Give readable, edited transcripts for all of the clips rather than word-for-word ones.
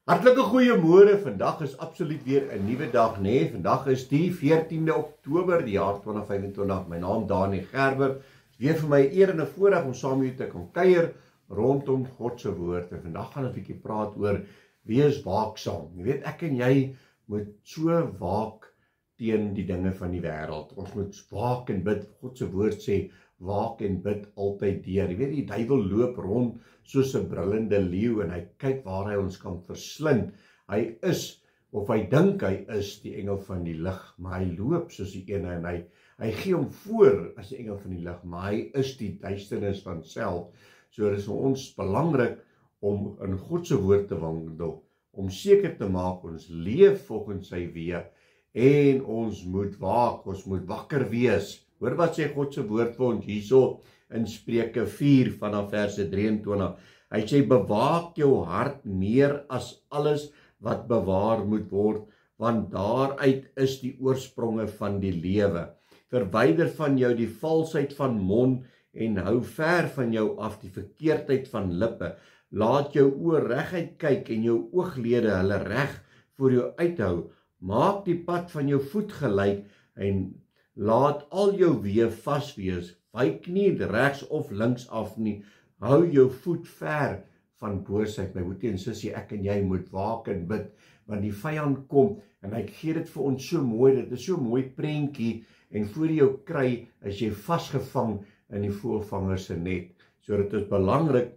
Hartlike goeiemôre, vandag is absoluut weer 'n nuwe dag, nee. Vandag is die 14de Oktober, die jaar 2025. My naam Daniel Gerber. Weer vir my eer en 'n voorreg om saam met julle te kan kuier rondom God se woord. En vandag gaan ons 'n bietjie praat oor wees waaksaam. Jy weet, ek en jy moet so waak teen die dinge van die wêreld. Ons moet waak en bid. God se woord sê waak en bid altyd deur. Jy weet, die duiwel loop rond soos 'n brullende leeu en hy kyk waar hy ons kan verslind. Hy is, of hy dink hy is, die engel van die lig, maar hy loop soos die ene en hy gee hom voor as die engel van die lig, maar hy is die duisternis van self. So dit is vir ons belangrik om in God se woord te wandel, om seker te maak ons leef volgens sy weë en ons moet waak, ons moet wakker wees. Hoor wat sê God se woord vir ons hierso in Spreuke 4 vanaf verse 23. Hy sê bewaak jou hart meer as alles wat bewaar moet word, want daaruit is die oorspronge van die lewe. Verwyder van jou die valsheid van mond en hou ver van jou af die verkeerdheid van lippe. Laat jou oë reguit kyk en jou ooglede hulle reg voor jou uithou. Maak die pad van jou voet gelyk en laat al jou weë vas wees. Wyk nie regs of links af nie. Hou jou voet ver van boosheid. My boetie en sussie, ek en jy moet waak en bid, want die vyand kom en hy gee dit vir ons so mooi. Dit is so mooi prentjie en voor jy jou kry is jy vasgevang in die voëlvanger se net. So dit is belangrik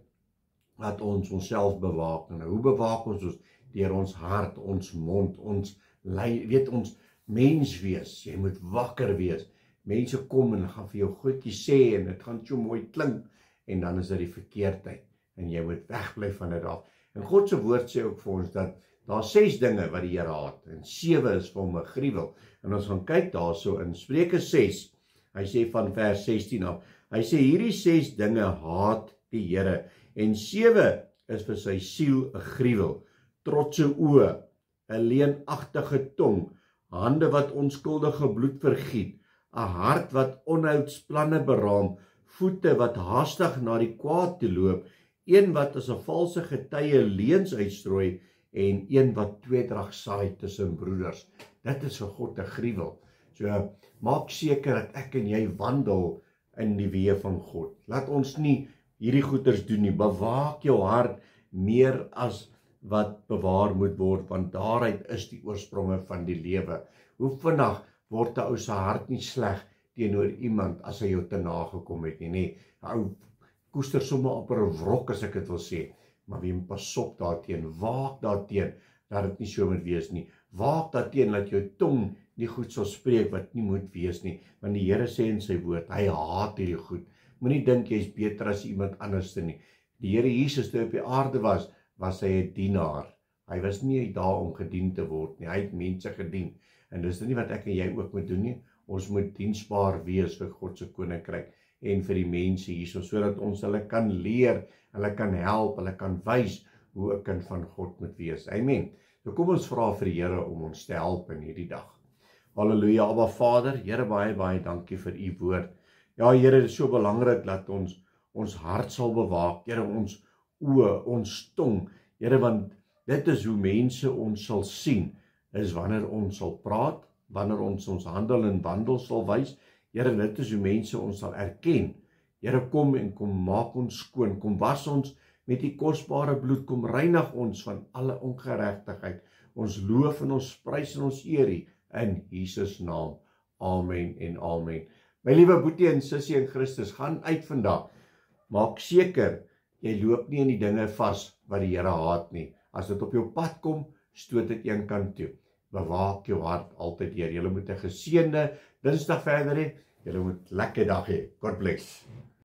dat ons onsself bewaak. En hoe bewaak ons ons? Deur ons hart, ons mond, ons weet ons mens wees. Jy moet wakker wees. Mense kom en gaan vir jou goedjies sê en dit gaan so mooi klink en dan is dit die verkeerdheid en jy moet wegbly van dit af. En God se woord sê ook vir ons dat daar 6 dinge wat die Here haat en 7 is vir hom 'n gruwel. En ons gaan kyk daarso in Spreuke 6. Hy sê van vers 16 af. Hy sê hierdie 6 dinge haat die Here en 7 is vir sy siel 'n gruwel. Trotse oë, 'n leenagtige tong, hande wat onskuldige bloed vergiet, 'n hart wat onheilsplanne beraam, voete wat haastig na die kwaad toe loop, een wat as 'n valse getuie leuns uitstrooi en een wat tweedrag saai tussen broeders. Dit is vir God 'n gruwel. So maak seker dat ek en jy wandel in die weë van God. Laat ons nie hierdie goeters doen nie. Bewaak jou hart meer as wat bewaar moet word, want daaruit is die oorspronge van die lewe. Hoe vinnig word 'n ou se hart nie sleg teenoor iemand as hy jou te nagekom het nie. Nee, 'n ou koester sommer op 'n wrok as ek dit wil sê, maar wie pas op daarteen, waak daarteen dat dit nie so moet wees nie. Waak daarteen dat jou tong nie goed sal spreek wat nie moet wees nie, want die Here sê in sy woord, hy haat hierdie goed. Moenie dink jy's beter as iemand anders nie. Die Here Jesus toe op die aarde was hy 'n dienaar. Hy was nie daar om gedien te word nie. Hy het mense gedien. En dis nie wat ek en jy ook moet doen nie. Ons moet diensbaar wees vir God se koninkryk en vir die mense hierso, sodat ons hulle kan leer, hulle kan help, hulle kan wys hoe 'n kind van God moet wees. Amen. So kom ons vra vir die Here om ons te help in hierdie dag. Halleluja, Abba Vader, Here baie dankie vir u woord. Ja, Here, dit is so belangrik dat ons hart sal bewaak. Here, ons oë, ons tong. Here, want dit is hoe mense ons sal sien, is wanneer ons sal praat, wanneer ons handel en wandel sal wys. Here, dit is hoe mense ons sal erken. Here, kom en kom maak ons skoon, kom was ons met die kosbare bloed, kom reinig ons van alle ongeregtigheid. Ons loof en ons prys en ons eer U in Jesus naam. Amen en amen. My liewe boetie en sussie in Christus, gaan uit vandag. Maak seker jy loop nie in die dinge vas wat die Here haat nie. As dit op jou pad kom, stoot dit een kant toe. Bewaak jou hart altyd deur. Julle moet 'n geseënde Dinsdag verder hê. Julle moet 'n lekker dag hê. God bless.